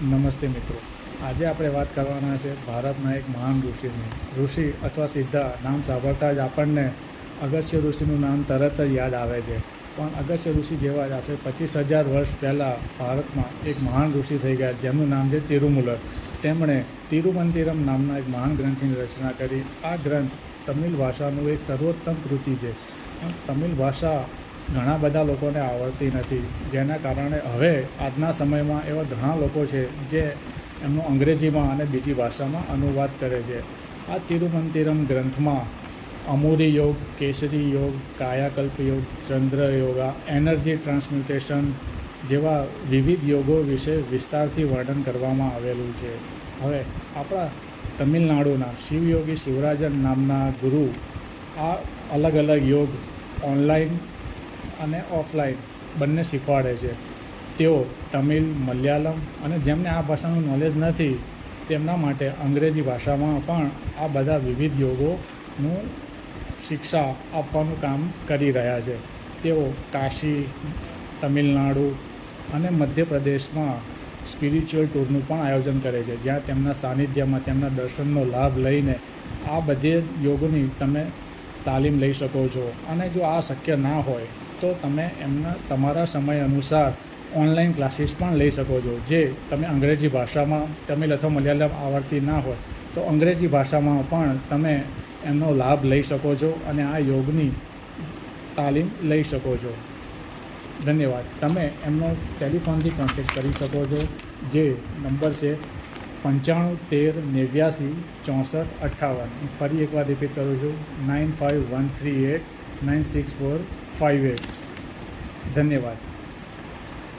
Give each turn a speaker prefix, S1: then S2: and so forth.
S1: નમસ્તે મિત્રો, આજે આપણે વાત કરવાના છે ભારતના એક મહાન ઋષિની. ઋષિ અથવા સિદ્ધા નામ સાંભળતા જ આપણને અગસ્ત્ય ઋષિનું નામ તરત જ યાદ આવે છે. પણ અગસ્ત્ય ઋષિ જેવા જ આશરે 25,000 વર્ષ પહેલાં ભારતમાં એક મહાન ઋષિ થઈ ગયા જેમનું નામ છે તિરુમૂલર. તેમણે તિરુમંતિરમ નામના એક મહાન ગ્રંથની રચના કરી. આ ગ્રંથ તમિલ ભાષાનું એક સર્વોત્તમ કૃતિ છે. તમિલ ભાષા ઘણા બધા લોકોને આવડતી નથી, જેના કારણે હવે આજના સમયમાં એવા ઘણા લોકો છે જે એમનો અંગ્રેજીમાં અને બીજી ભાષામાં અનુવાદ કરે છે. આ તિરુમંતિરમ ગ્રંથમાં અમુરી યોગ, કેસરી યોગ, કાયાકલ્પ યોગ, ચંદ્ર યોગા, એનર્જી ટ્રાન્સમ્યુટેશન જેવા વિવિધ યોગો વિશે વિસ્તારથી વર્ણન કરવામાં આવેલું છે. હવે આપણા તમિલનાડુના શિવયોગી શિવરાજન નામના ગુરુ આ અલગ અલગ યોગ ઓનલાઈન અને ઓફલાઈન બંને શીખવાડે છે. તેઓ તમિલ, મલયાલમ અને જેમને આ ભાષાનું નોલેજ નથી તેમના માટે અંગ્રેજી ભાષામાં પણ આ બધા વિવિધ યોગોનું શિક્ષા આપવાનું કામ કરી રહ્યા છે. તેઓ કાશી, તમિલનાડુ અને મધ્યપ્રદેશમાં સ્પિરિચ્યુઅલ ટૂરનું પણ આયોજન કરે છે, જ્યાં તેમના સાનિધ્યમાં તેમના દર્શનનો લાભ લઈને આ બધે યોગોની તમે તાલીમ લઈ શકો છો. અને જો આ શક્ય ના હોય તો તમે તમારા સમય અનુસાર ઓનલાઈન ક્લાસીસ પણ લઈ શકો છો. જે તમે અંગ્રેજી ભાષામાં, તમિલ અથવા મલયાલમ આવડતી ના હોય તો અંગ્રેજી ભાષામાં પણ તમે એમનો લાભ લઈ શકો છો અને આ યોગની તાલીમ લઈ શકો છો. ધન્યવાદ. તમે એમનો ટેલિફોનથી કોન્ટેક્ટ કરી શકો છો, જે નંબર છે 9513896458. ફરી એકવાર રિપીટ કરું છું, 9513896458. ધન્યવાદ.